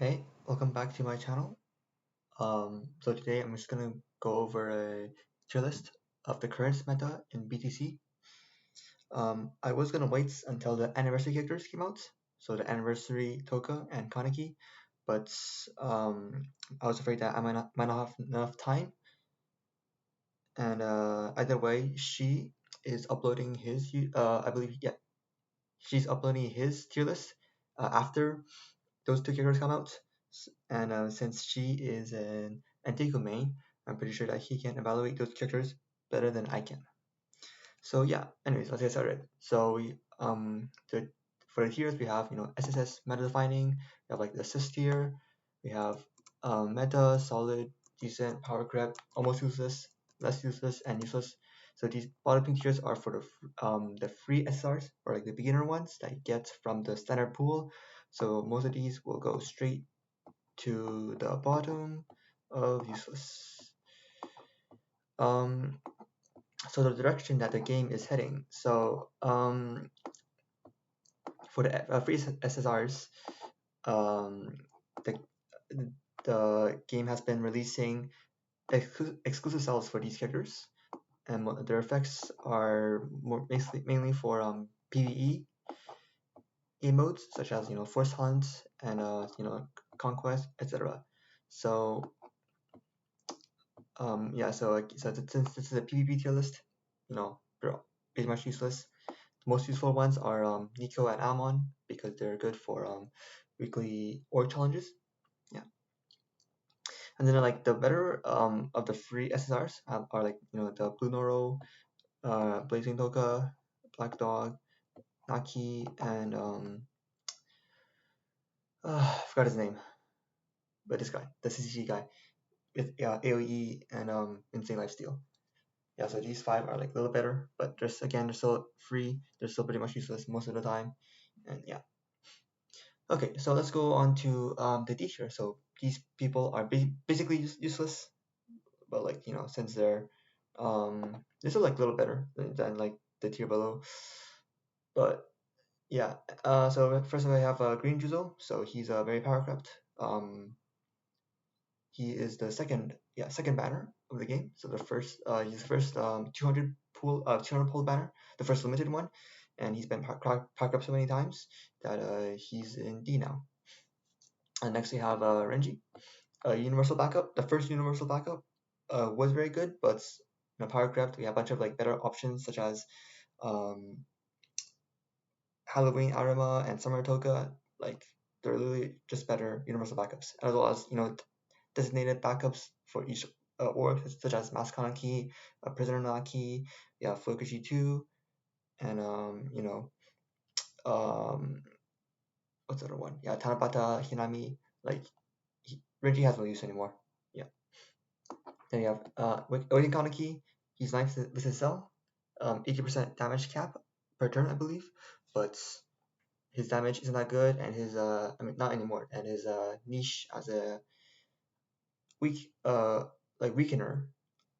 Hey, welcome back to my channel. So today I'm just gonna go over a tier list of the current meta in BTC. I was gonna wait until the anniversary characters came out, so the anniversary Toka and Kaneki, but I was afraid that I might not have enough time. And either way, she is uploading his, I believe, yeah, she's uploading his tier list after those two characters come out. And since she is an Antico main, I'm pretty sure that he can evaluate those characters better than I can. So yeah, anyways, let's get started. So for the tiers we have SSS meta defining, we have like the assist tier, we have meta, solid, decent, power grab, almost useless, less useless, and useless. So these bottom tiers are for the free SRs, or like the beginner ones that you get from the standard pool. So most of these will go straight to the bottom of useless. Um, so the direction that the game is heading. So for the free SSRs, um, the the game has been releasing exclusive cells for these characters, and their effects are mainly for PVE game modes such as Force Hunt and Conquest, etc. So yeah, so since this is a PvP tier list, they're pretty much useless. The most useful ones are Nico and Amon because they're good for weekly org challenges. Yeah, and then like the better of the free SSRs are like the Blue Noro, Blazing Toka, Black Dog, Naki, and I forgot his name, but this guy, the CCG guy with AOE and Insane Lifesteal. Yeah, so these five are like a little better, but just again, they're still free. They're still pretty much useless most of the time, and yeah. Okay, so let's go on to the D tier. So these people are basically useless, but like since they're still like a little better than like the tier below. But yeah, so first of all, I have Green Juzo. So he's very power crept. He is the second banner of the game. So he's the first 200 pull banner, the first limited one, and he's been powered up so many times that he's in D now. And next we have Renji, universal backup. The first universal backup was very good, but power crept. We have a bunch of like better options such as um, Halloween Arima and Summer Toka. Like they're literally just better universal backups, as well as designated backups for each org, such as Maskanaki, Prisoner Naki, yeah, Fukushi 2, and um, what's the other one? Yeah, Tanabata, Hinami. Like Renji has no use anymore. Yeah. Then you have Odin Kaneki. He's nice with his cell, 80% damage cap per turn, I believe, but his damage isn't that good, and his I mean not anymore, and his niche as a weak like weakener,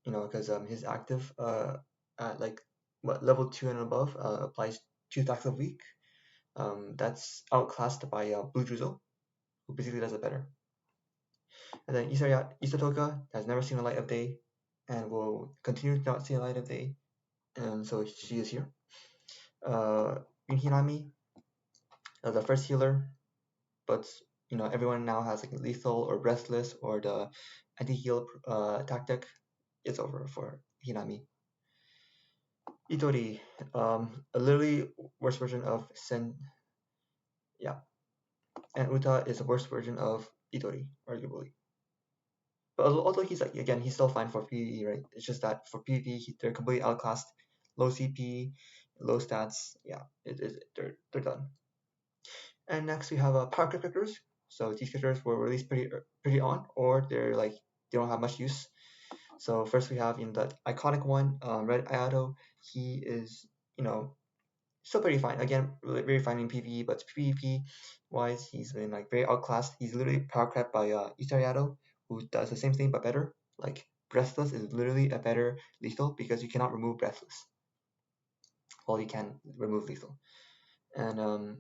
because his active at like level 2 and above applies 2 stacks of weak. That's outclassed by Blue Drizzle, who basically does it better. And then Isatoka has never seen the light of day and will continue to not see the light of day, and so she is here. Yun Hinami, the first healer, but everyone now has like lethal or breathless or the anti-heal tactic. It's over for Hinami. Itori, a literally worse version of Sen. Yeah, and Uta is a worse version of Itori, arguably. But although he's like again, he's still fine for PvE, right? It's just that for PvP, they're completely outclassed, low CP, low stats. Yeah, they're done. And next we have power creep characters. So these characters were released pretty on, or they don't have much use. So first we have the iconic one, Red Ayato. He is still pretty fine. Again, really very fine in PvE, but PvP wise, he's been like very outclassed. He's literally power crept by Itariado, who does the same thing but better. Like Breathless is literally a better lethal because you cannot remove Breathless. Well, you can remove lethal, and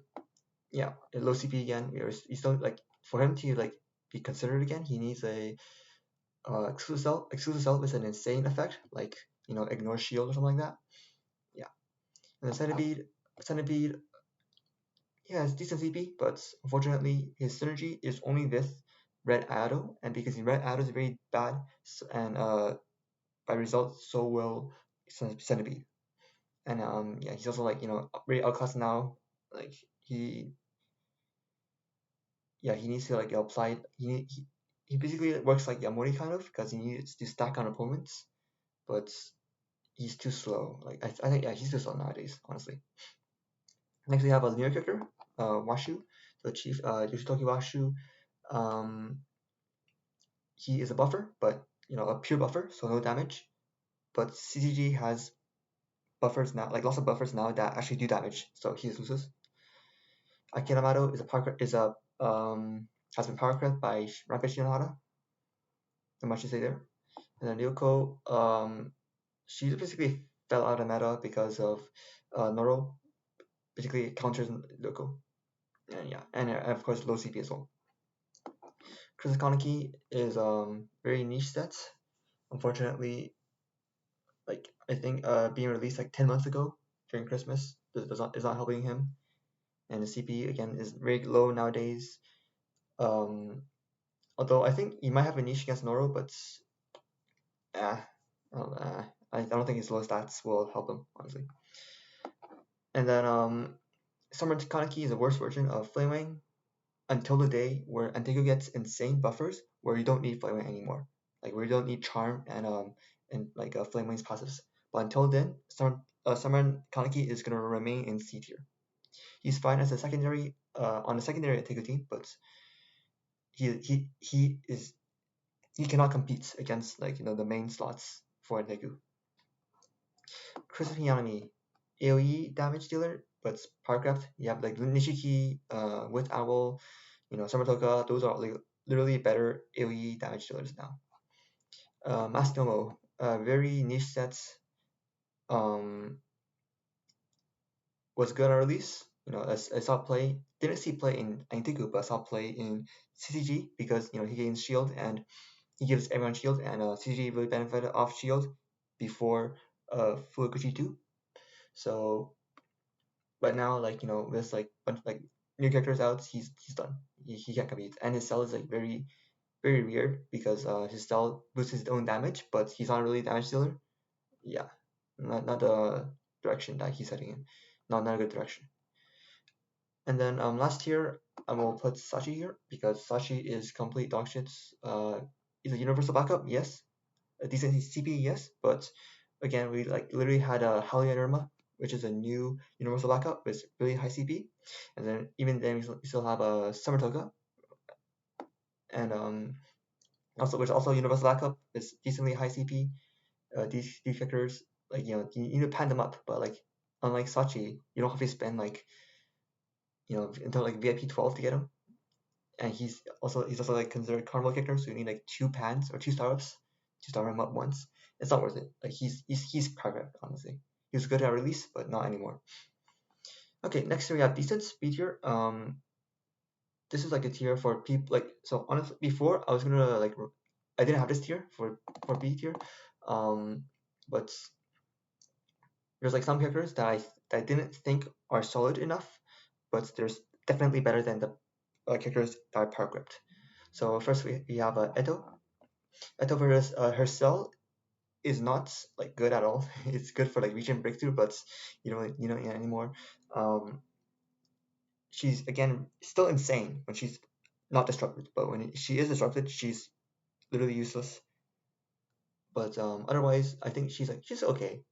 yeah, low CP again. He's still like for him to like be considered again, he needs a exclusive cell with an insane effect, like ignore shield or something like that. Yeah, and the centipede, yeah, it's decent CP, but unfortunately his synergy is only with Red Addo, and because Red Addo is very bad, and by result, so will Centipede. And yeah, he's also like very outclassed now. Like he, yeah, he needs to like apply. He basically works like Yamori kind of because he needs to stack on opponents, but he's too slow. Like I think yeah, he's too slow nowadays, honestly. Next we have a linear character, Washu, the chief Yoshitoki Washu. Um, he is a buffer, but a pure buffer, so no damage. But CCG has buffers now, like lots of buffers now that actually do damage, so he loses. Akinamato has been power crept by Rampage Shinohara. Not much to say there. And then Ryoko, she basically fell out of meta because of Noro basically counters Ryoko. And yeah, and of course low CP as well. Chris Kaneki is very niche set. Unfortunately, like I think being released like 10 months ago during Christmas is not helping him. And the CP again is very low nowadays. Although I think he might have a niche against Noro, but uh, I don't think his low stats will help him, honestly. And then Summer Kaneki is a worse version of Flamewing until the day where Antego gets insane buffers where you don't need Flamewing anymore. Like where you don't need Charm and like Flamewing's passives. But until then, Summer Kaneki is gonna remain in C tier. He's fine as a secondary on a secondary Antego team, but he cannot compete against like the main slots for Negu. Chris Hiyami, AoE damage dealer, but Powercraft. You have like Nishiki, with Owl, Samatoka. Those are like literally better AoE damage dealers now. Masnomo, very niche sets. Was good on release. I saw play. Didn't see play in Antiku, but I saw play in CCG because he gains shield and he gives everyone shield, and CG really benefited off shield before Fukuchi 2. So, but now like with like bunch like new characters out, he's done. He can't compete, and his cell is like very very weird because his cell boosts his own damage, but he's not really a damage dealer. Yeah, not the direction that he's heading in. Not a good direction. And then last year I will put Sachi here because Sachi is complete dog shit. Is a universal backup, yes. A decent CP, yes, but again, we like literally had a Halia Irma, which is a new universal backup with really high CP, and then even then we still have a Summer Toga, and also which also universal backup is decently high CP. These characters like you need to pan them up, but like unlike Sachi, you don't have to spend like until like VIP 12 to get him, and he's also like considered carnival character, so you need like 2 pans or 2 startups to start him up once. It's not worth it. Like he's perfect, honestly. He was good at release, but not anymore. Okay, next we have decent speed tier. This is like a tier for people like so. Honestly, before I was gonna like I didn't have this tier for B tier, but there's like some characters that I didn't think are solid enough, but there's definitely better than the characters that are power gripped. So first we have Eto. Eto versus her cell is not like good at all. It's good for like region breakthrough, but anymore. She's again still insane when she's not disrupted, but when she is disrupted, she's literally useless. But otherwise, I think she's okay.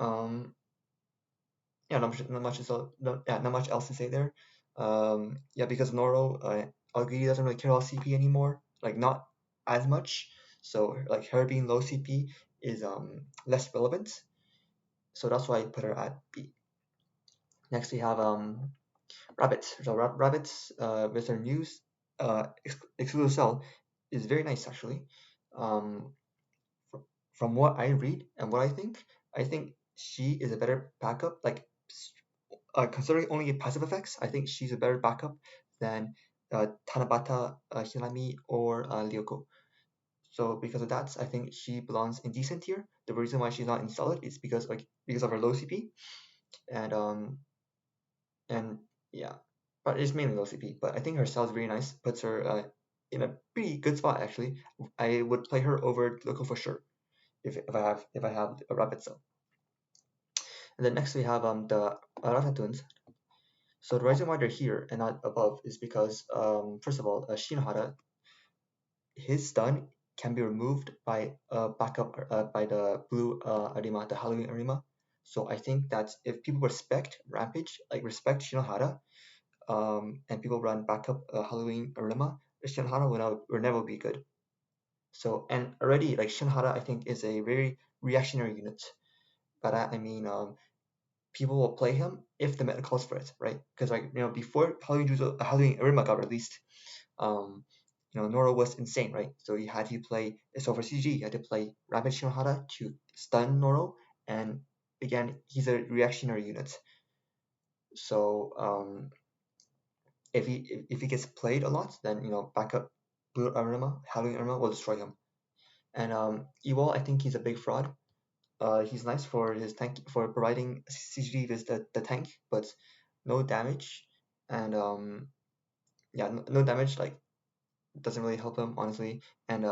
Yeah, not much else to say there. Yeah, because Noro, Algiri doesn't really care about CP anymore, like not as much. So like her being low CP is less relevant. So that's why I put her at B. Next we have Rabbit. So Rabbit's with her news exclusive cell is very nice actually. Um, from what I read and what I think she is a better backup. Like considering only passive effects, I think she's a better backup than Tanabata Hinami or Ryoko. So because of that, I think she belongs in decent tier. The reason why she's not in solid is because of her low CP and yeah, but it's mainly low CP. But I think her style is very nice. Puts her in a pretty good spot actually. I would play her over Loco for sure if I have a rapid cell. And then next we have the Arata twins. So the reason why they're here and not above is because first of all, Shinohara, his stun can be removed by backup by the blue Arima, the Halloween Arima. So I think that if people respect Rampage, like respect Shinohara, and people run backup Halloween Arima, Shinohara will never be good. So and already like Shinohara, I think is a very reactionary unit. But I mean, people will play him if the meta calls for it, right? Because like before Halloween Arima got released, um, Noro was insane, right? So you had to play, so for CG, you had to play Rapid Shinohara to stun Noro, and again, he's a reactionary unit. So if he gets played a lot, then backup Blue Arima, Halloween Arima will destroy him. And Ewall, I think he's a big fraud. He's nice for his tank for providing CG with the tank, but no damage, and yeah, no damage like doesn't really help him honestly. And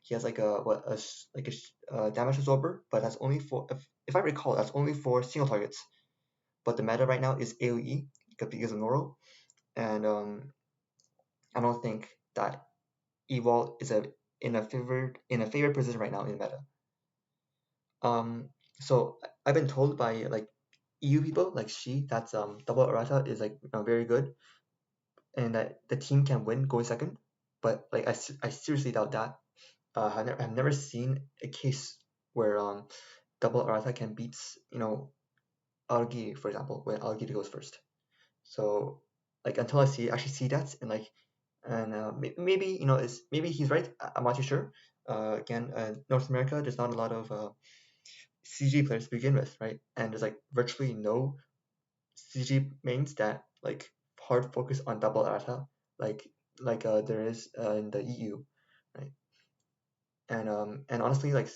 he has like a damage absorber, but that's only for if I recall that's only for single targets. But the meta right now is AOE because of Noro, and I don't think that Evol is in a favored position right now in meta. So I've been told by like EU people like that's double Arata is like very good, and that the team can win going second. But like I seriously doubt that. I've never seen a case where double Arata can beat Algi, for example, when Algi goes first. So like until I actually see that and maybe maybe he's right. I'm not too sure. Again, North America, there's not a lot of CG players to begin with, right? And there's like virtually no CG mains that like hard focus on double Arata like there is in the EU, right? And honestly, like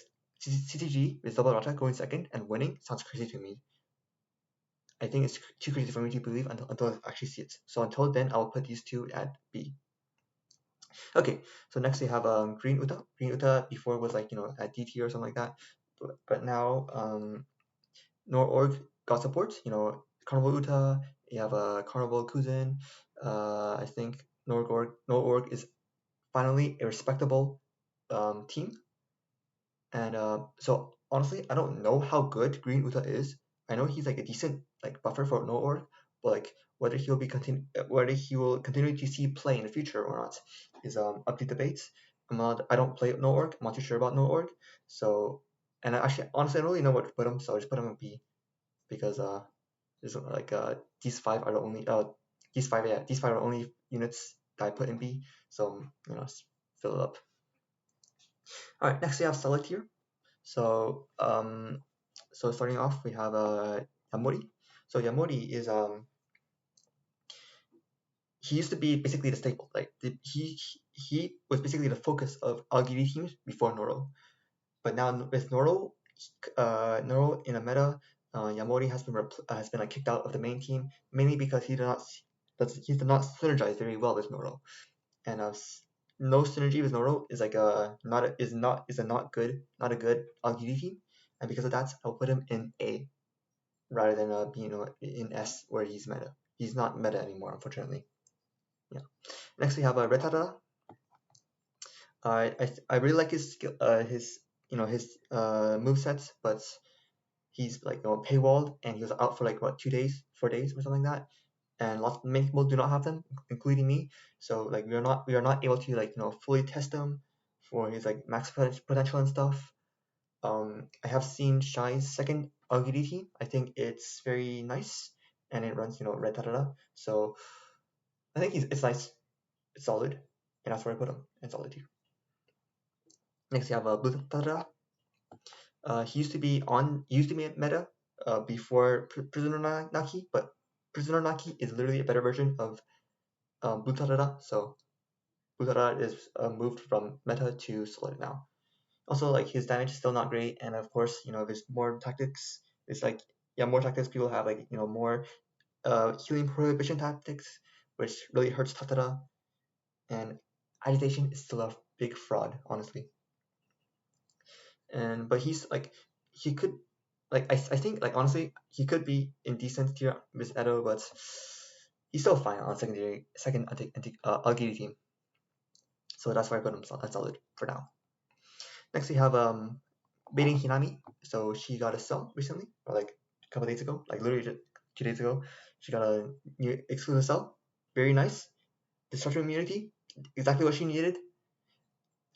CTG with double Arata going second and winning sounds crazy to me. I think it's too crazy for me to believe until I actually see it. So until then, I'll put these two at B. Okay, so next we have Green Uta. Green Uta before was like at D tier or something like that, but now Nor.org got support. Carnival Uta, you have a Carnival Kuzin. I think Nor.org is finally a respectable team. And so honestly, I don't know how good Green Uta is. I know he's like a decent like buffer for Nor.org, but like whether whether he will continue to see play in the future or not is up to debate. I don't play Nor.org. I'm not too sure about Nor.org. So and honestly I don't really know what to put him, so I just put him in B because there's like these five are the only these five are the only units that I put in B. So fill it up. All right, next we have select here. So starting off we have Yamori. So Yamori is he used to be basically the staple. Like he was basically the focus of LGD teams before Noro. But now with Noro, Noro in a meta, Yamori has been like kicked out of the main team mainly because he did not synergize very well with Noro, and no synergy with Noro is like a not a good LGD team, and because of that, I'll put him in A rather than being in S where he's meta. He's not meta anymore, unfortunately. Yeah. Next we have Retara. I really like his skill, his move sets, but he's like paywalled and he was out for like what 2 days, 4 days or something like that. And many people do not have them, including me. So like we are not able to like fully test him for his like max potential and stuff. I have seen Shy's second LGD team. I think it's very nice and it runs red So I think it's nice, it's solid, and that's where I put him in solid too. Next you have blue Tadara. He used to be meta before Prisoner Naki, but Prisoner Naki is literally a better version of Blue Tarara, so Blue Tarara is moved from meta to solid now. Also, like his damage is still not great, and of course, there's more tactics. It's like more tactics. People have like more healing prohibition tactics, which really hurts Tatara. And agitation is still a big fraud, honestly. And but he's like he could I think like honestly he could be in decent tier with Edo, but he's still fine on second Algiri team. So that's why I put him at solid for now. Next we have Baiting Hinami. So she got a cell recently, or like a couple days ago, like literally just 2 days ago. She got a new exclusive cell. Very nice. Destruction immunity, exactly what she needed.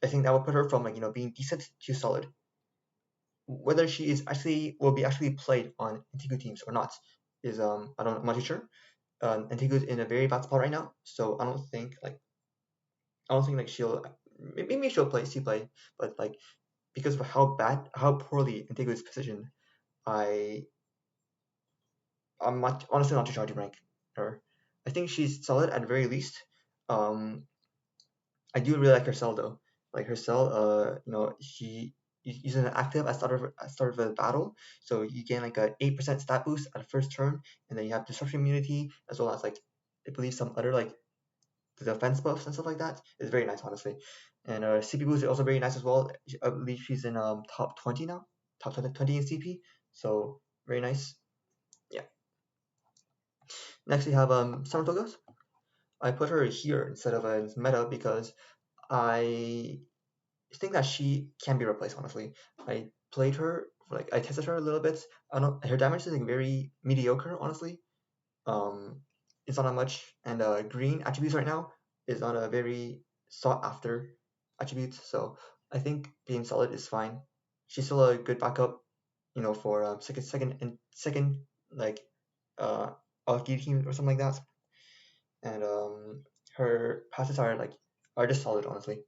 I think that would put her from like being decent to solid. Whether she is actually will be actually played on Antigu teams or not is I'm not too sure. Antigu's in a very bad spot right now, so I don't think like she'll maybe she'll play, but like because of how poorly Antigu is positioned, I I'm not honestly not too sure to rank her. I think she's solid at the very least. Um, I do really like her cell though. Like her cell, she uses an active at start of a battle, so you gain like a 8% stat boost at the first turn, and then you have disruption immunity as well as like I believe some other like the defense buffs and stuff like that. It's very nice, honestly. And CP boost is also very nice as well. I believe she's in top 20 now, top 20 in CP, so very nice. Yeah. Next we have Samatogas. I put her here instead of a meta because I think that she can be replaced. Honestly, I played her, like I tested her a little bit. I don't. Her damage is like very mediocre. Honestly, um, it's not that much. And green attributes right now is not a very sought after attribute. So I think being solid is fine. She's still a good backup. For second like uh Alki team or something like that. And her passes are just solid. Honestly,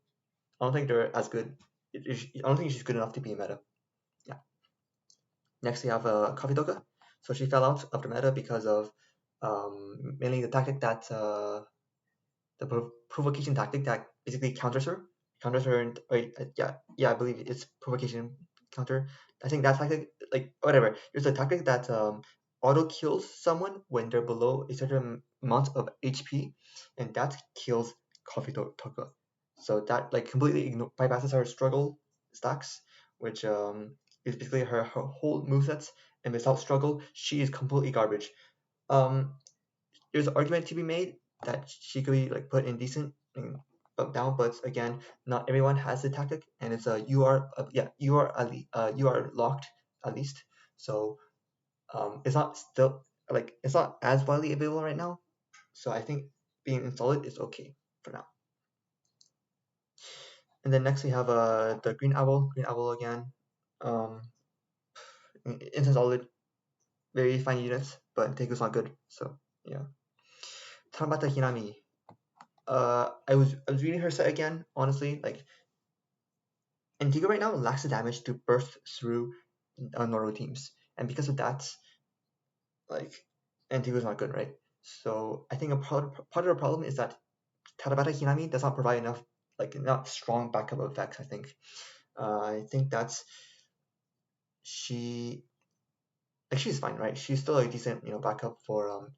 I don't think they're as good. I don't think she's good enough to be meta. Yeah. Next we have Coffee Doga. So she fell out of the meta because of mainly the tactic that the provocation tactic that basically counters her. And wait, I believe it's provocation counter. I think that tactic, like whatever. There's a tactic that auto kills someone when they're below a certain amount of HP, and that kills Coffee Toka. So that like completely bypasses her struggle stacks, which is basically her whole movesets. And without struggle, she is completely garbage. Um, there's an argument to be made that she could be like put in decent and bumped down, but again, not everyone has the tactic, and it's a you are locked at least. So it's not still like it's not as widely available right now. So I think being in solid is okay for now. And then next we have the green owl again. Um, in solid, very fine units, but Teiku's not good. So yeah. Tanabata Hinami. I was reading her set again. Honestly, like Antigua right now lacks the damage to burst through Noro teams, and because of that, like Antigua's not good, right? So I think part of the problem is that Tarabata Hinami does not provide enough, like not strong backup effects. I think that's she like she's fine, right? She's still a decent backup for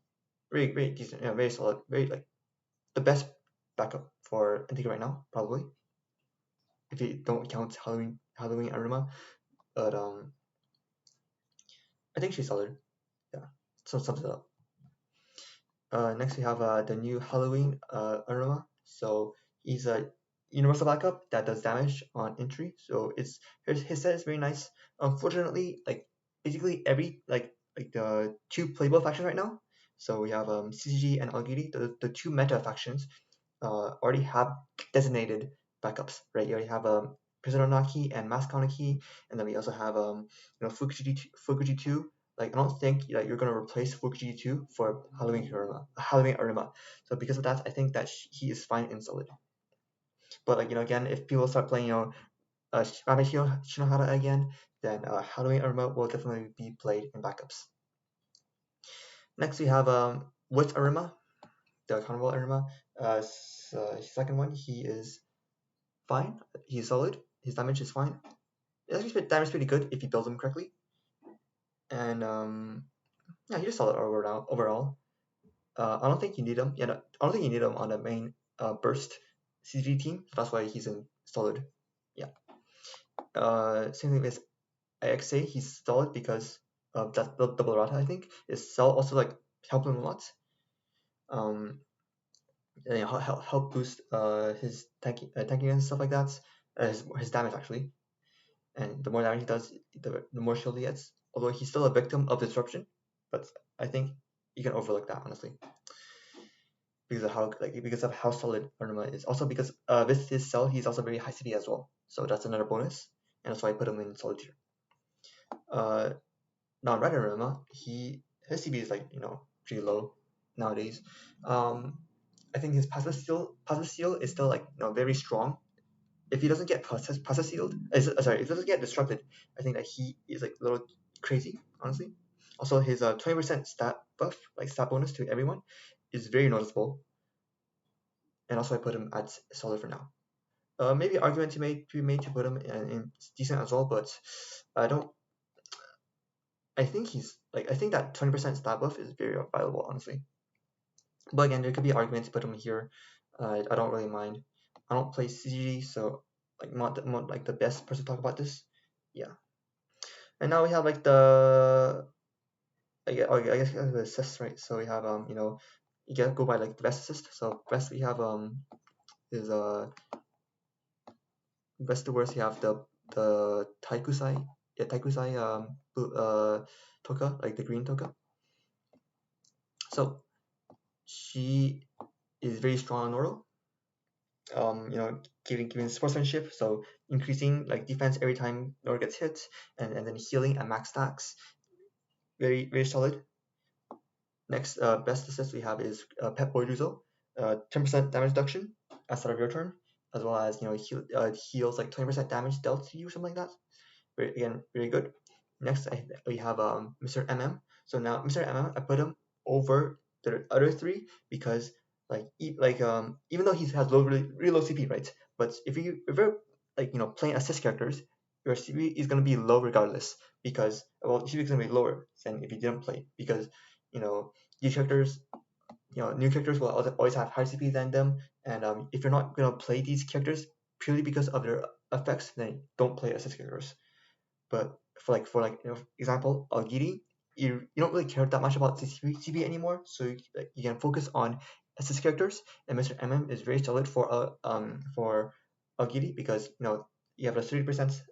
very very decent, very solid, very like the best backup for Antigua right now, probably if you don't count Halloween Arima, but I think she's solid. Yeah, so sums it up. Next we have the new Halloween Arima. So he's a universal backup that does damage on entry. So his set is very nice. Unfortunately, like basically every like the two playable factions right now. So we have CCG and Algiri, the two meta factions already have designated backups, right? You already have Prisoner Naki and Mask Kaneki, and then we also have Fukuji 2. Like I don't think that you're gonna replace Fukuji 2 for Halloween Arima. So because of that, I think that he is fine in solid. But like again, if people start playing Ramen Shinohara again, then Halloween Arima will definitely be played in backups. Next we have Wit Arima, the Carnival Arima. second one, he is fine. He's solid. His damage is fine. His damage is pretty good if you build him correctly. And yeah, he's just solid overall. I don't think you need him. Yeah, I don't think you need him on the main burst CG team. So that's why he's in solid. Yeah. Same thing with AXA. He's solid because of that double rata. I think is also like help him a lot. And, help boost his tanking and stuff like that. His damage actually, and the more damage he does, the more shield he gets. Although he's still a victim of disruption, but I think you can overlook that honestly because of how solid Arnuma is. Also because with his cell, he's also very high CP as well, so that's another bonus, and that's why I put him in solid tier. Now Red Arnuma, his CP is like pretty low nowadays. I think his passive seal is still like very strong. If he doesn't get passive sealed, if he doesn't get disrupted, I think that he is like a little crazy, honestly. Also, his 20% stat buff, like stat bonus to everyone, is very noticeable. And also, I put him at solid for now. Maybe argument to be made to put him in decent as well, but I don't. I think I think that 20% stat buff is very valuable, honestly. But again, there could be arguments to put him here. I don't really mind. I don't play CG, so like not like the best person to talk about this. Yeah. And now we have like I guess the assists, right? So we have you get go by like the best assist. So best we have is best to worst you have the Taikusai Toka, like the green Toka. So she is very strong on Oro. Giving sportsmanship, so increasing like defense every time Nora gets hit, and then healing at max stacks. Very very solid. Next, best assist we have is Pep Boyduzo, 10% damage reduction at start of your turn, as well as heals like 20% damage dealt to you, something like that. Very good. Next, we have Mr. MM. So now Mr. MM, I put him over the other three because even though he has really low CP, right? But if you're playing assist characters, your CP is gonna be low regardless because CP is gonna be lower than if you didn't play because these characters new characters will always have higher CP than them, and if you're not gonna play these characters purely because of their effects, then don't play assist characters. But for example, Algiri, you don't really care that much about CP anymore, so you can focus on assist characters. And Mr. MM is very solid for Algiri because you have a 30%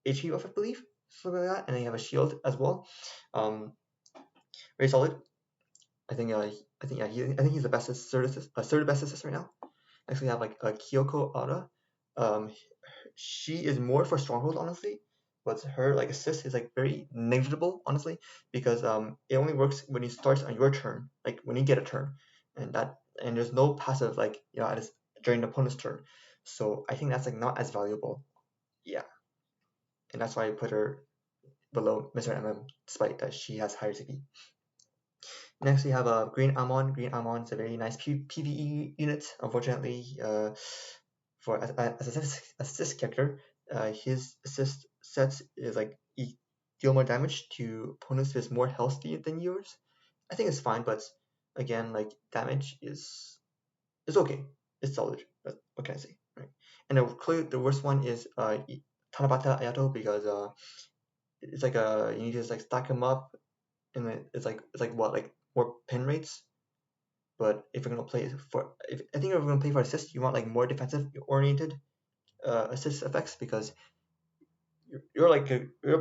HP buff, I believe, something like that, and then you have a shield as well. Very solid. I think he's the best third best assist right now. Next we have like Kyoko Ara. She is more for stronghold honestly, but her like assist is like very negligible honestly because it only works when it starts on your turn, like when you get a turn, and there's no passive during the opponent's turn. So I think that's like not as valuable. Yeah, and that's why I put her below Mr. MM despite that she has higher CP. Next, we have Green Amon. Green Amon is a very nice PvE unit. Unfortunately, for as assist character, his assist sets is like deal more damage to opponents with more health than yours. I think it's fine, but again, like damage is okay. It's solid. But what can I say, right? And clearly the worst one is Tanabata Ayato because it's like you need to just like stack him up, and it's like more pin rates. But if you're gonna play I think if you're gonna play for assist, you want like more defensive oriented assist effects because you're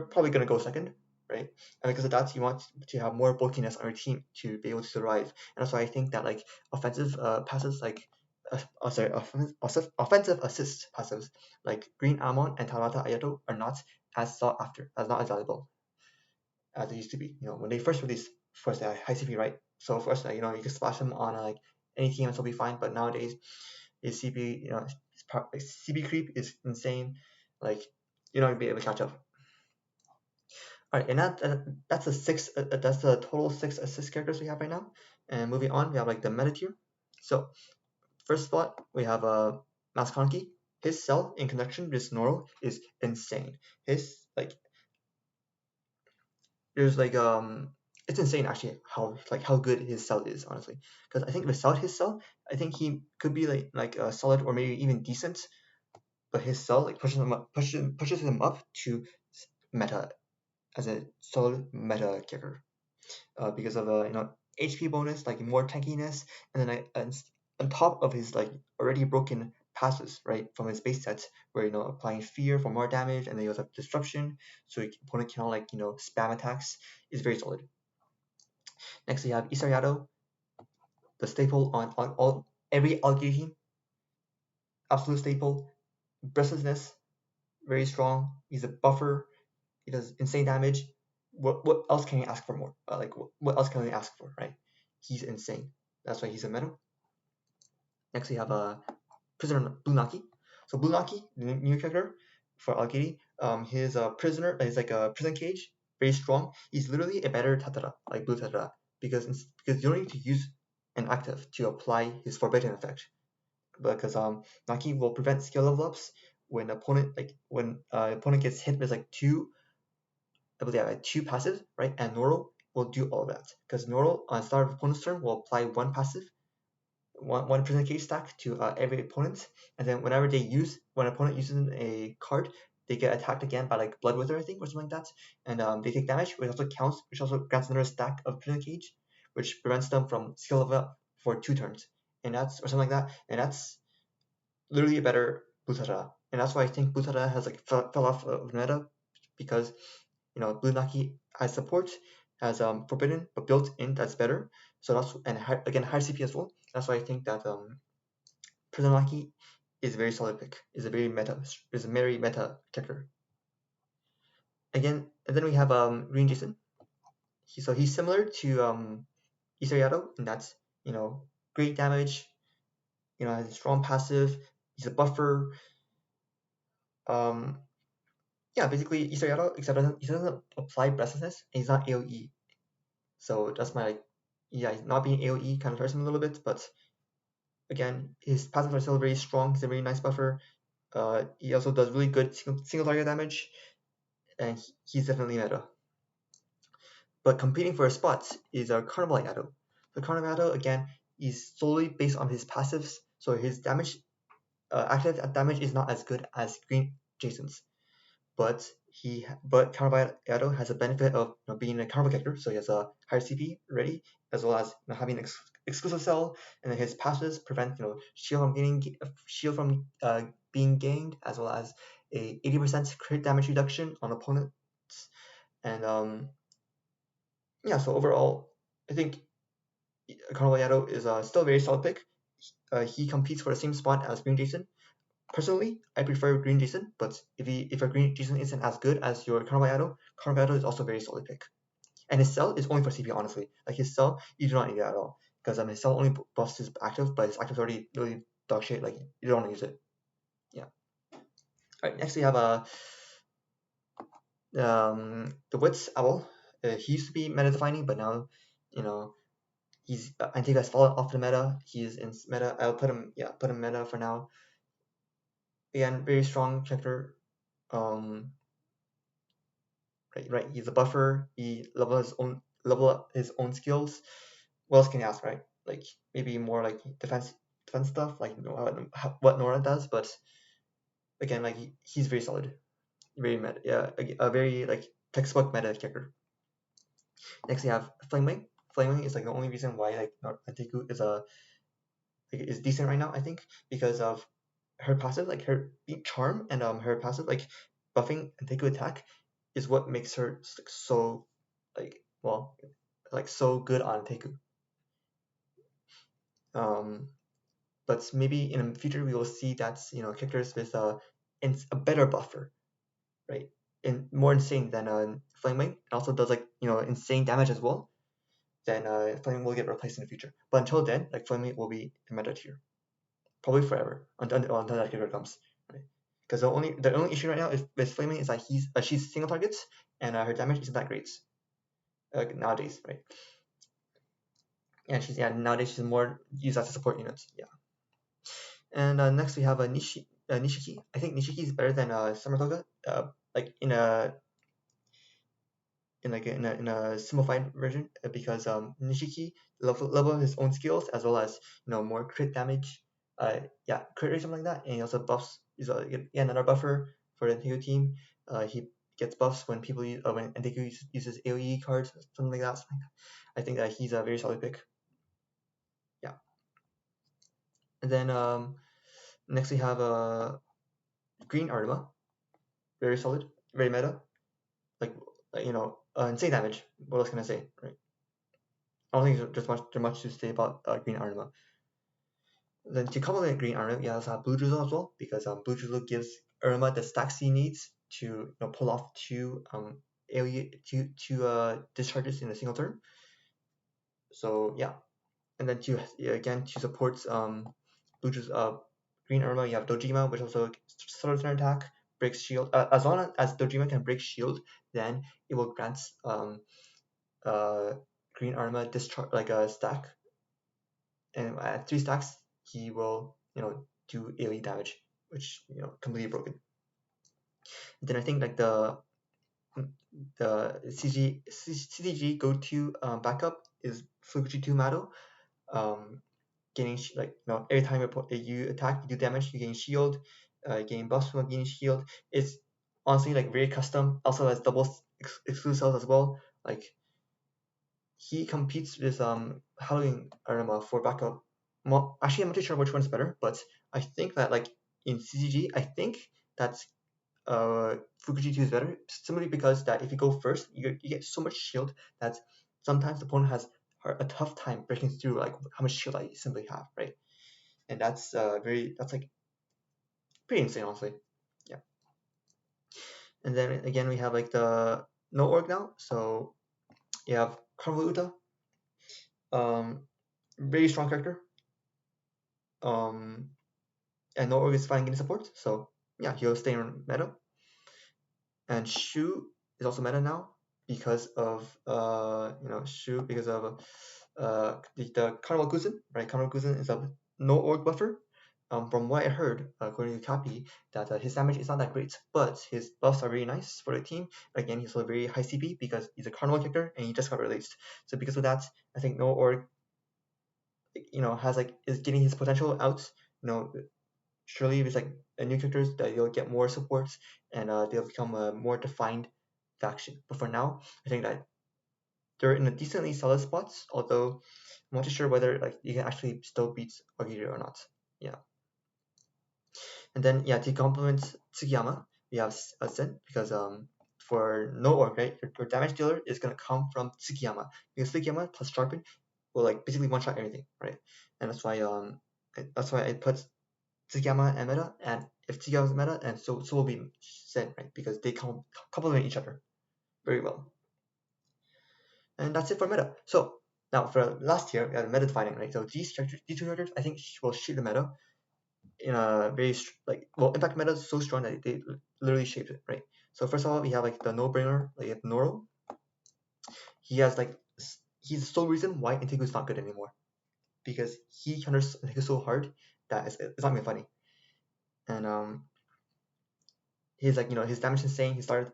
probably gonna go second, right? And because of that, you want to have more bulkiness on your team to be able to survive. And that's why I think that like offensive passives offensive assist passives like Green Amon and Tarata Ayato are not as sought after, as not as valuable as they used to be. When they first released, first they had high CP, right? So first, you can splash them on like any team and still be fine. But nowadays, his CP, CP creep is insane. Like you're not gonna be able to catch up. All right, and that's the total 6 assist characters we have right now. And moving on, we have like the meta tier. So first spot we have Maskonki. His cell in connection with Noro is insane. His like there's like it's insane actually how good his cell is, honestly, because I think without his cell I think he could be like a solid or maybe even decent, but his cell like pushes him up to meta as a solid meta kicker, because of a HP bonus, like more tankiness, and then on top of his like already broken passes, right, from his base set, where applying fear for more damage, and then you also have disruption, so your opponent cannot like spam attacks, is very solid. Next we have Isariado, the staple on all every Algae team, absolute staple. Breathlessness, very strong. He's a buffer. He does insane damage. What else can you ask for more? Like what else can you ask for, right? He's insane. That's why he's a meta. Next we have Prisoner Bunaki. So Bunaki, the new character for Algiri, his prisoner is like a prison cage, very strong. He's literally a better Tatara, like blue Tatara, because you don't need to use an active to apply his forbidden effect. Because Naki will prevent skill level ups when opponent gets hit with like two, I believe, two passive, right? And Noro will do all of that, because Noro on start of opponent's turn will apply one passive, one prison cage stack to every opponent, and then when an opponent uses a card, they get attacked again by like Blood Wither, I think, or something like that, and they take damage, which also grants another stack of prison cage, which prevents them from skill level up for 2 turns, and that's or something like that, and that's literally a better Butara, and that's why I think Butara has like fell off of meta, because Blue Naki has support, has forbidden, but built in that's better. So that's and again higher CP as well. That's why I think that Prison Naki is a very solid pick. Is a very meta character. Again, and then we have Green Jason. He's similar to Isariado, and that's great damage. Has a strong passive. He's a buffer. Um, yeah, basically Isariado, except he doesn't apply breathlessness, and he's not AOE. So that's my he's not being AOE kind of hurts him a little bit, but again, his passive are still very strong. He's a very nice buffer. He also does really good single target damage, and he's definitely meta. But competing for a spot is our Carnival Yado. The Carnival Yado, again, is solely based on his passives, so his damage, active damage is not as good as Green Jason's. But Carnival Yado has a benefit of being a Carnival character, so he has a higher CP ready, as well as having an exclusive cell, and then his passives prevent shield from being gained, as well as a 80% crit damage reduction on opponents, and yeah. So overall, I think Carnival Yado is still a very solid pick. He competes for the same spot as Green Jason. Personally, I prefer Green Jason, but if a Green Jason isn't as good as your Carnival Yado is also a very solid pick. And his cell is only for CP, honestly. Like his cell, you do not need it at all, because his cell only buffs his active, but his active is already really dog shit. Like you don't want to use it. Yeah. All right. Next we have the Wits Owl. He used to be meta defining, but now he's I think has fallen off the meta. He's in meta. I'll put him meta for now. Again, very strong checker. Um, right. He's a buffer. He level up his own skills. What else can you ask, right? Like maybe more like defense stuff, like what Nora does. But again, like he's very solid, very meta. Yeah, a very like textbook meta checker. Next, we have Flamewing. Flamewing is like the only reason why like Antiku is decent right now, I think, because of her passive, like her charm, and her passive like buffing Antiku attack is what makes her so like well like so good on Antiku. But maybe in the future we will see that characters with a better buffer, right, and more insane than Flamewing. It also does like insane damage as well. Then Flaming will get replaced in the future. But until then, like Flaming will be a meta tier, probably forever until that character comes. Right? Because the only issue right now is with Flaming is that she's single targets, and her damage isn't that great nowadays, right? And nowadays she's more used as a support unit. Yeah. And next we have a Nishiki. I think Nishiki is better than Summer Toga. Like in a simplified version, because Nishiki level his own skills as well as more crit damage, yeah, crit rate, something like that, and he also buffs. He's another buffer for the Nintendo team. He gets buffs when people when Nintendo uses AOE cards, something like that. I think that he's a very solid pick. Yeah, and then next we have Green Arima, very solid, very meta, like insane damage. What else can I say, right? I don't think there's much to say about Green Arima. Then to complement Green Arima, you also have Blue Drizzle as well, because Blue Drizzle gives Irma the stacks he needs to pull off two AoE discharges in a single turn. So yeah, and then to support Blue Drizzle, Green Irma, you have Dojima, which also slows turn attack, breaks shield. As long as Dojima can break shield, then it will grant Green Arma discharge like a stack, and at 3 stacks he will do AoE damage, which completely broken. Then I think like the CCG go-to backup is Fukuji 2 Mado. Getting every time you attack, you do damage, you gain shield, gain buffs from gaining shield. It's honestly like very custom. Also has double exclusives as well. Like he competes with Halloween Arima for backup. Well, actually, I'm not too sure which one's better, but I think that like in CCG, I think that Fukuji 2 is better, simply because that if you go first, you get so much shield that sometimes the opponent has a tough time breaking through like how much shield I simply have, right? And that's like pretty insane, honestly. Yeah. And then again, we have like the no org now, so you have Carmel Uta, very strong character, and no org is fine getting support, so yeah, he'll stay in meta. And Shu is also meta now because of Shu, because of the Carnival Kuzen, right? Carnival Kuzen is a no org buffer. From what I heard, according to Cappy, that his damage is not that great, but his buffs are very nice for the team. Again, he's a very high CP because he's a Carnival character and he just got released. So because of that, I think no org, is getting his potential out. Surely with like new characters that you'll get more support and they'll become a more defined faction. But for now, I think that they're in a decently solid spot, although I'm not too sure whether like you can actually still beat Ogiri or not. Yeah. And then yeah, to complement Tsukiyama, we have Zen, because for no org, right, your damage dealer is gonna come from Tsukiyama, because Tsukiyama plus Sharpen will like basically one shot everything, right? And that's why I put Tsukiyama and meta, and if Tsukiyama is meta, and so will be Zen, right? Because they complement each other very well. And that's it for meta. So now for last year, we had meta defining, right? So these two characters, I think, will shape the meta in a very impact meta is so strong that they literally shaped it, right? So first of all, we have like the no-brainer, like Noro. He's the sole reason why Intigu is not good anymore, because he counters Intigu so hard that it's not even funny. And he's like his damage is insane. He started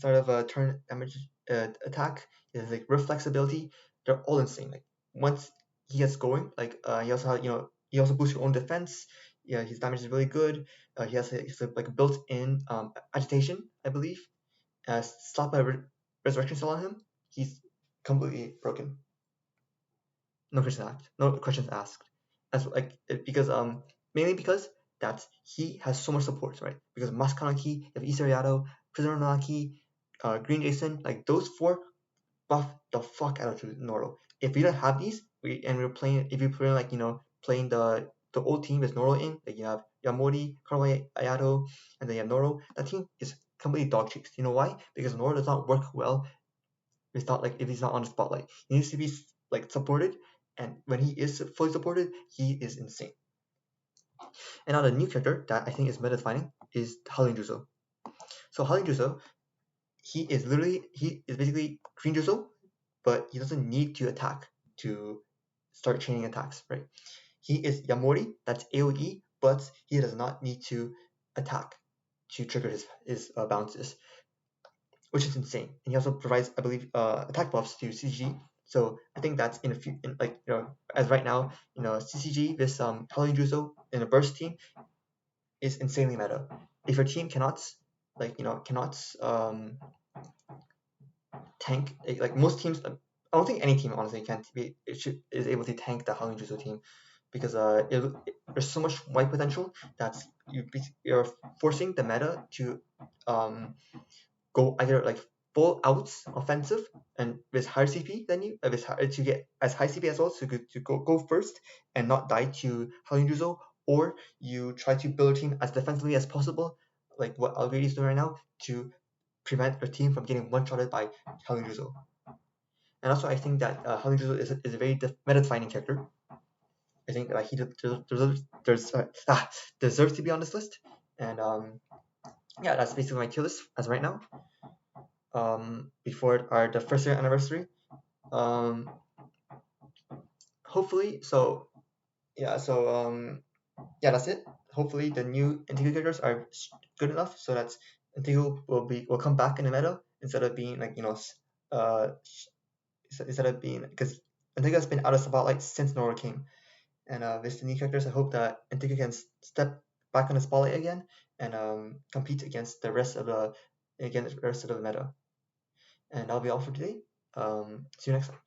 of a turn damage attack. His like reflex ability, they're all insane. Like once he gets going, like he also has, he also boosts your own defense. Yeah, his damage is really good. He has like built-in agitation, I believe. Slap a resurrection cell on him, he's completely broken. No questions asked. As like because mainly because that he has so much support, right? Because Maskanaki, you have Isariado, Prisoner Naki, Green Jason, like those 4 buff the fuck out of Noro. If we don't have these, we're playing, if you play like playing the old team with Noro in, like you have Yamori, Karwai, Ayato, and then you have Noro, that team is completely dog cheeks. You know why? Because Noro does not work well without like if he's not on the spotlight. He needs to be like supported, and when he is fully supported, he is insane. And now the new character that I think is meta defining is Howling Juzo. So Howling Juzo, he is basically Green Juzo, but he doesn't need to attack to start chaining attacks, right? He is Yamori, that's AoE, but he does not need to attack to trigger his bounces, which is insane. And he also provides, I believe, attack buffs to CCG. So I think that's in a few, like, as right now, CCG, this Howling Juzo in a burst team is insanely meta. If your team cannot, cannot tank, like most teams, I don't think any team honestly is able to tank the Howling Juzo team, because there's so much white potential that you're forcing the meta to go either like full out offensive and with higher CP than you, to get as high CP as well, so to go first and not die to Howling Juzo, or you try to build a team as defensively as possible, like what Algretti is doing right now, to prevent your team from getting one-shotted by Howling Juzo. And also, I think that Howling Juzo is a very meta-defining character. I think that he deserves to be on this list. And yeah, that's basically my tier list as right now. Before the first year anniversary. Hopefully, so yeah, that's it. Hopefully, the new Integral characters are good enough so that Integral will come back in the meta instead of being like instead of being, because Integral has been out of spotlight since Nora came, and with the new characters, I hope that Integral can step back on the spotlight again and compete against the rest of the meta. And that'll be all for today. See you next time.